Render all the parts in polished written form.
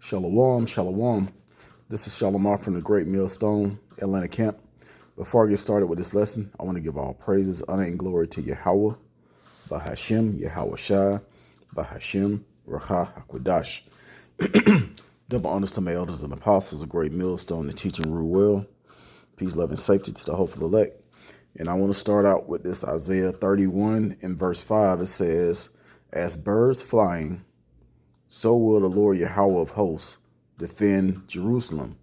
Shalom, shalom. This is Shalomar from the Great Millstone, Atlanta camp. Before I get started with this lesson, I want to give all praises, honor, and glory to Yahweh, Bahashem, Yahweh Shai, Bahashem, Raha HaKodash. Double honors to my elders and apostles, a Great Millstone, the teaching rule well. Peace, love, and safety to the hopeful elect. And I want to start out with this Isaiah 31 in verse 5. It says, "As birds flying, so will the Lord Yahweh of hosts defend Jerusalem.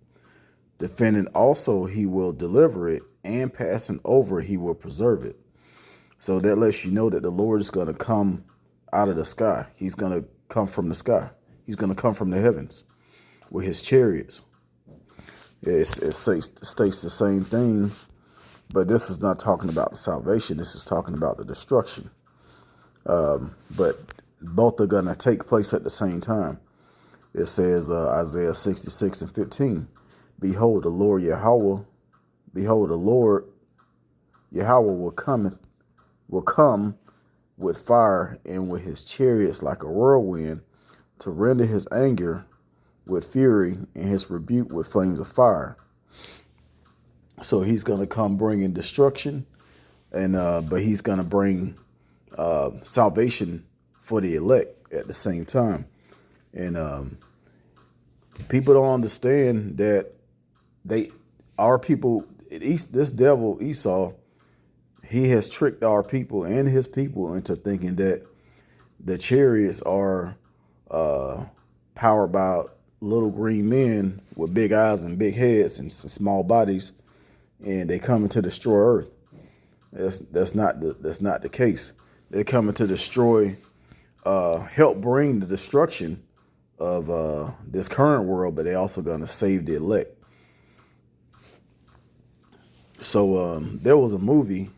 Defending also he will deliver it, and passing over he will preserve it." So that lets you know that the Lord is going to come out of the sky. He's going to come from the sky. He's going to come from the heavens with his chariots. It states the same thing, but this is not talking about the salvation. This is talking about the destruction. But both are going to take place at the same time. It says Isaiah 66 and 15, "Behold, the Lord Yahweh, behold, the Lord Yahweh will come with fire and with his chariots like a whirlwind, to render his anger with fury and his rebuke with flames of fire." So he's going to come bringing destruction, and but he's going to bring salvation for the elect at the same time. And people don't understand that our people, this devil Esau, he has tricked our people and his people into thinking that the chariots are powered by little green men with big eyes and big heads and small bodies, and they coming to destroy Earth. That's not the case. They're coming to destroy, help bring the destruction of this current world, but they're also going to save the elect. So there was a movie,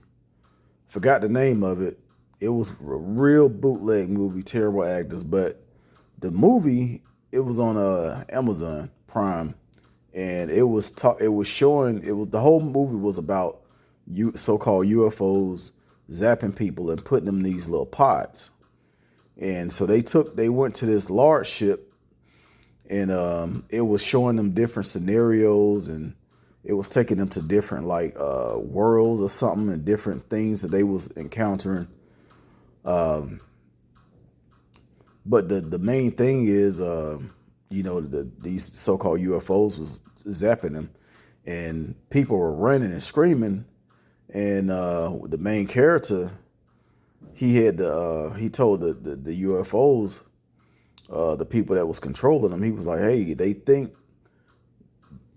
forgot the name of it. It was a real bootleg movie, terrible actors, but the movie, it was on Amazon Prime, and the whole movie was about so-called UFOs zapping people and putting them in these little pods. And so they went to this large ship, and it was showing them different scenarios, and it was taking them to different worlds or something, and different things that they was encountering. But the main thing is, these so-called UFOs was zapping them, and people were running and screaming. And the main character, he told the UFOs, the people that was controlling them, he was like, "Hey, they think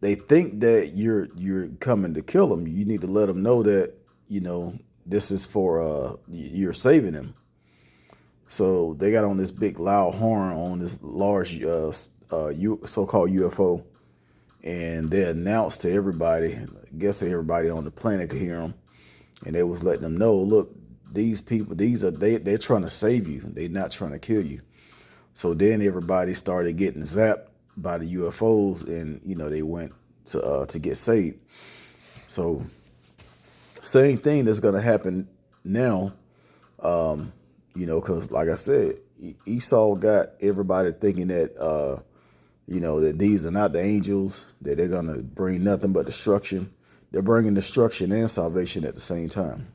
that you're coming to kill them. You need to let them know that this is for you're saving them." So they got on this big loud horn on this large so-called UFO, and they announced to everybody, I guess everybody on the planet could hear them, and they was letting them know, "Look, these people, they're trying to save you. They're not trying to kill you." So then everybody started getting zapped by the UFOs, and they went to get saved. So same thing that's going to happen now. Because like I said, Esau got everybody thinking that, that these are not the angels, that they're going to bring nothing but destruction. They're bringing destruction and salvation at the same time.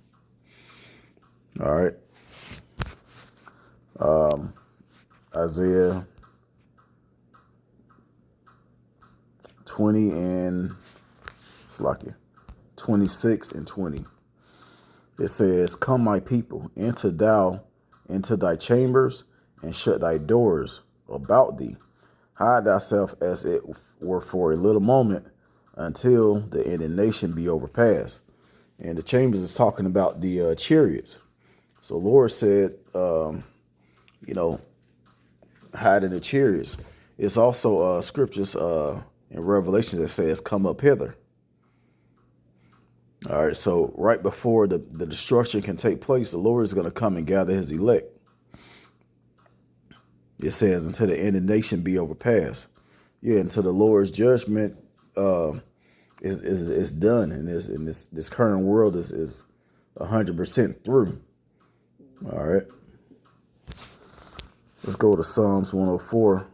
All right. Isaiah 20 and 26 and 20. It says, "Come, my people, enter thou into thy chambers, and shut thy doors about thee. Hide thyself as it were for a little moment, until the indignation be overpassed." And the chambers is talking about the chariots. So Lord said, hide in the chariots. It's also scriptures in Revelation that says, "Come up hither." All right, so right before the destruction can take place, the Lord is going to come and gather his elect. It says, "Until the indignation be overpassed." Yeah, until the Lord's judgment is done, and this current world is 100% through. All right, let's go to Psalms 104.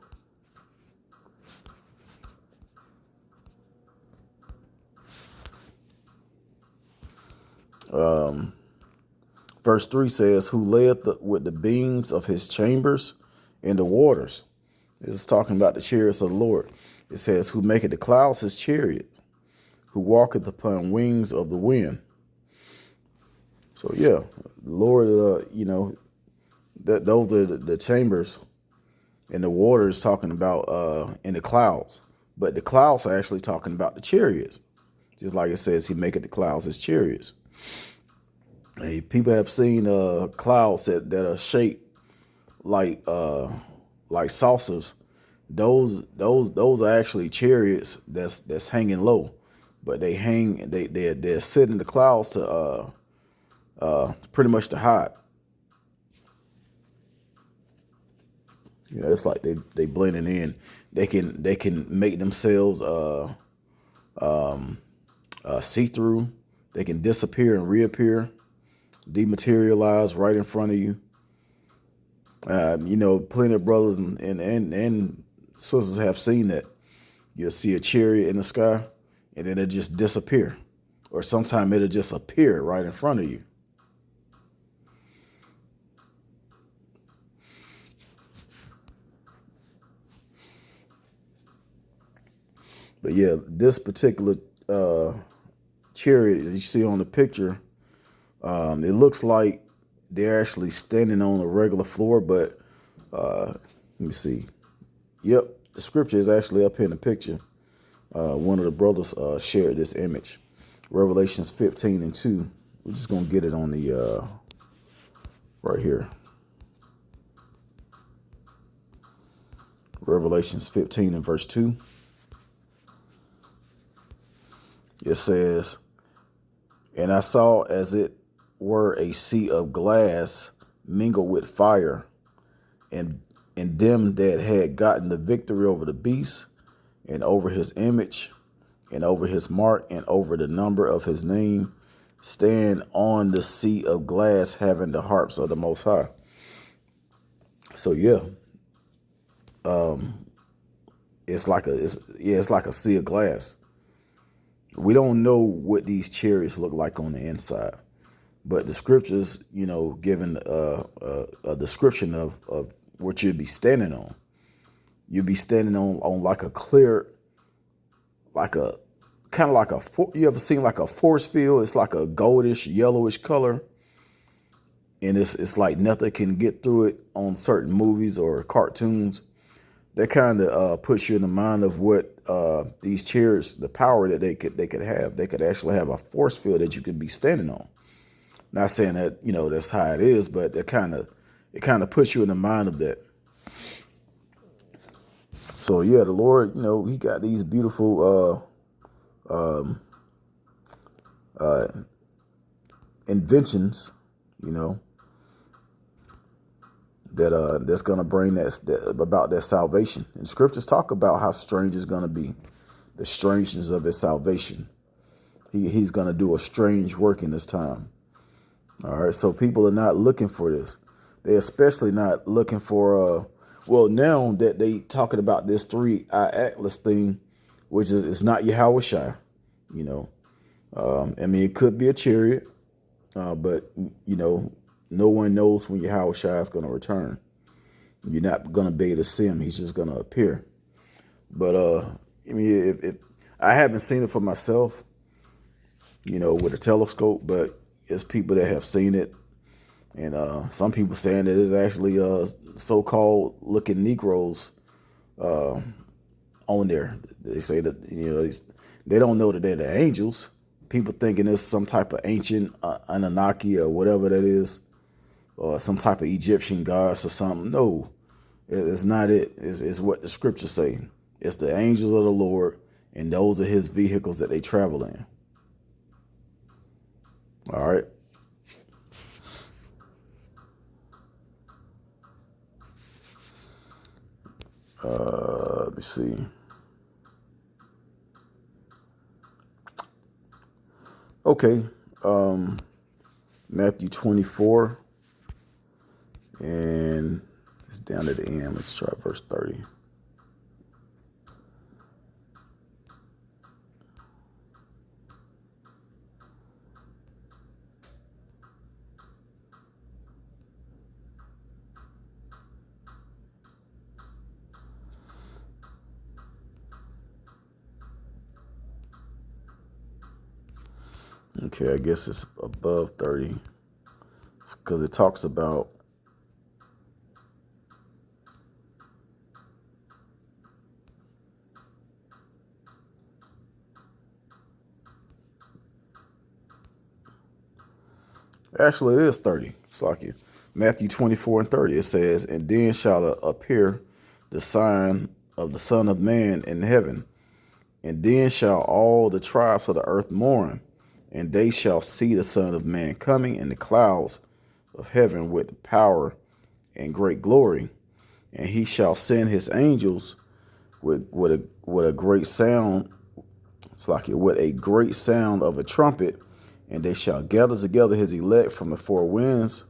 Verse 3 says, who layeth with the beams of his chambers in the waters. This is talking about the chariots of the Lord. It says, who maketh the clouds his chariot, who walketh upon wings of the wind. So yeah, the Lord, those are the chambers and the water is talking about in the clouds. But the clouds are actually talking about the chariots. Just like it says, he maketh the clouds his chariots. Hey, people have seen clouds that are shaped like saucers. Those are actually chariots that's hanging low, but they're sitting in the clouds to pretty much to hide. It's like they blending in. They can make themselves see through. They can disappear and reappear, dematerialize right in front of you. Plenty of brothers and sisters have seen that. You'll see a chariot in the sky, and then it just disappear, or sometimes it'll just appear right in front of you. But yeah, this particular chariot, as you see on the picture, it looks like they're actually standing on a regular floor, but let me see. Yep, the scripture is actually up here in the picture. One of the brothers shared this image, Revelations 15:2. We're just gonna get it on the right here. Revelations 15 and verse 2. It says, and I saw as it were a sea of glass mingled with fire, and them that had gotten the victory over the beast, and over his image, and over his mark, and over the number of his name, stand on the sea of glass, having the harps of the Most High. So yeah, it's like a sea of glass. We don't know what these chariots look like on the inside, but the scriptures, given a description of what you'd be standing on. You'd be standing on like a clear, like a kind of like you ever seen like a force field? It's like a goldish, yellowish color, and it's like nothing can get through it on certain movies or cartoons. That kind of puts you in the mind of what these chariots, the power that they could have. They could actually have a force field that you could be standing on. Not saying that that's how it is, but it kind of puts you in the mind of that. So yeah, the Lord, he got these beautiful inventions, that's gonna bring that about that salvation. And scriptures talk about how strange it's gonna be, the strangeness of his salvation. He's gonna do a strange work in this time. All right, so people are not looking for this. They're especially not looking for now that they talking about this 3-eye atlas thing, which is it's not Yahweh Shai, it could be a chariot, but no one knows when Yahweh Shai is going to return. You're not going to be able to see him; he's just going to appear. But if I haven't seen it for myself, with a telescope, but it's people that have seen it. And some people saying that it's actually so-called looking Negroes on there. They say that they don't know that they're the angels. People thinking it's some type of ancient Anunnaki or whatever that is, or some type of Egyptian gods or something. No, it's not it. It's what the scriptures say. It's the angels of the Lord, and those are his vehicles that they travel in. All right. Let me see. Okay. Matthew 24. And it's down at the end. Let's try verse 30. Okay, I guess it's above 30 because it talks about, actually it is 30. It's like you. Matthew 24:30. It says, and then shall appear the sign of the Son of Man in heaven. And then shall all the tribes of the earth mourn, and they shall see the Son of Man coming in the clouds of heaven with power and great glory. And he shall send his angels with a great sound. It's like it with a great sound of a trumpet, and they shall gather together his elect from the four winds,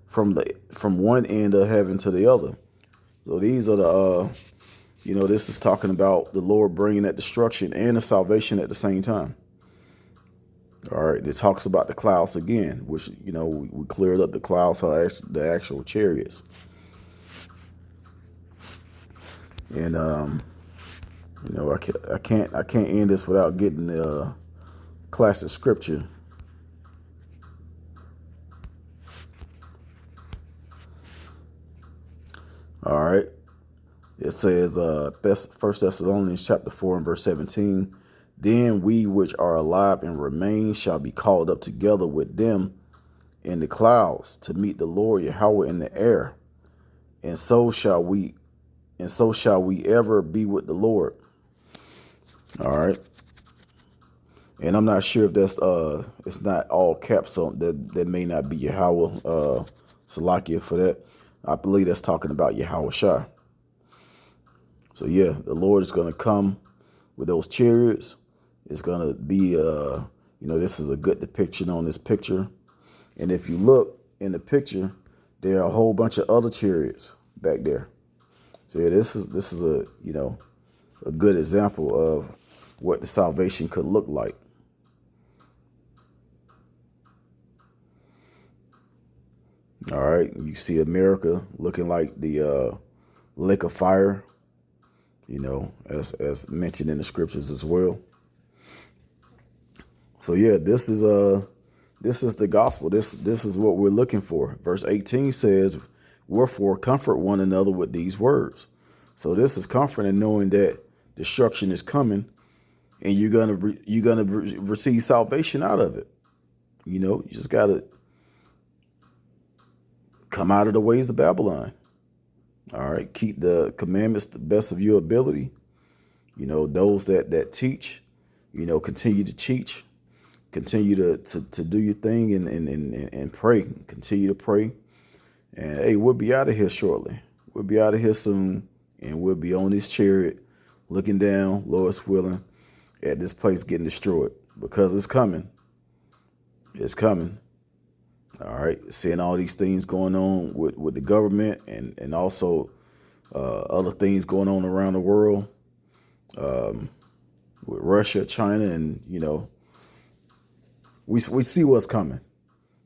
from one end of heaven to the other. So these are the this is talking about the Lord bringing that destruction and the salvation at the same time. All right, it talks about the clouds again, which we cleared up. The clouds are the actual chariots, and I can't end this without getting the classic scripture. All right. It says, 1 Thessalonians chapter 4 and verse 17, then we which are alive and remain shall be called up together with them in the clouds to meet the Lord Yahweh in the air. And so shall we ever be with the Lord. All right. And I'm not sure if that's it's not all caps, so that may not be Yahweh Salakia for that. I believe that's talking about Yahweh Shai. So yeah, the Lord is going to come with those chariots. It's going to be, this is a good depiction on this picture. And if you look in the picture, there are a whole bunch of other chariots back there. So yeah, this is a good example of what the salvation could look like. All right, you see America looking like the lake of fire. As mentioned in the scriptures as well. So yeah, this is the gospel. This is what we're looking for. Verse 18 says, wherefore comfort one another with these words. So this is comfort in knowing that destruction is coming, and you're gonna receive salvation out of it. You just gotta come out of the ways of Babylon. All right, keep the commandments to the best of your ability. Those that teach, continue to teach, continue to do your thing and pray. Continue to pray. And hey, we'll be out of here shortly. We'll be out of here soon, and we'll be on this chariot, looking down, Lord's willing, at this place getting destroyed, because it's coming. It's coming. All right, seeing all these things going on with the government and also other things going on around the world, with Russia, China, and we see what's coming,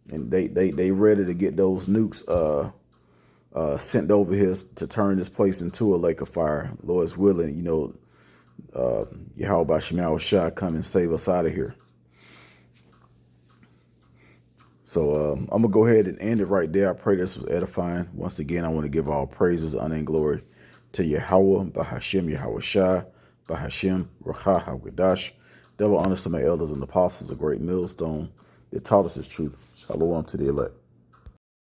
and they ready to get those nukes sent over here to turn this place into a lake of fire. Lord's willing, Yahweh Shemal Shah come and save us out of here. So I'm going to go ahead and end it right there. I pray this was edifying. Once again, I want to give all praises, honor, and glory to Yahweh, Bahashem, Yahweh Shai, Bahashem, Rakha, Hawadash. Double honors to my elders and apostles, a great millstone that taught us his truth. Shalom to the elect.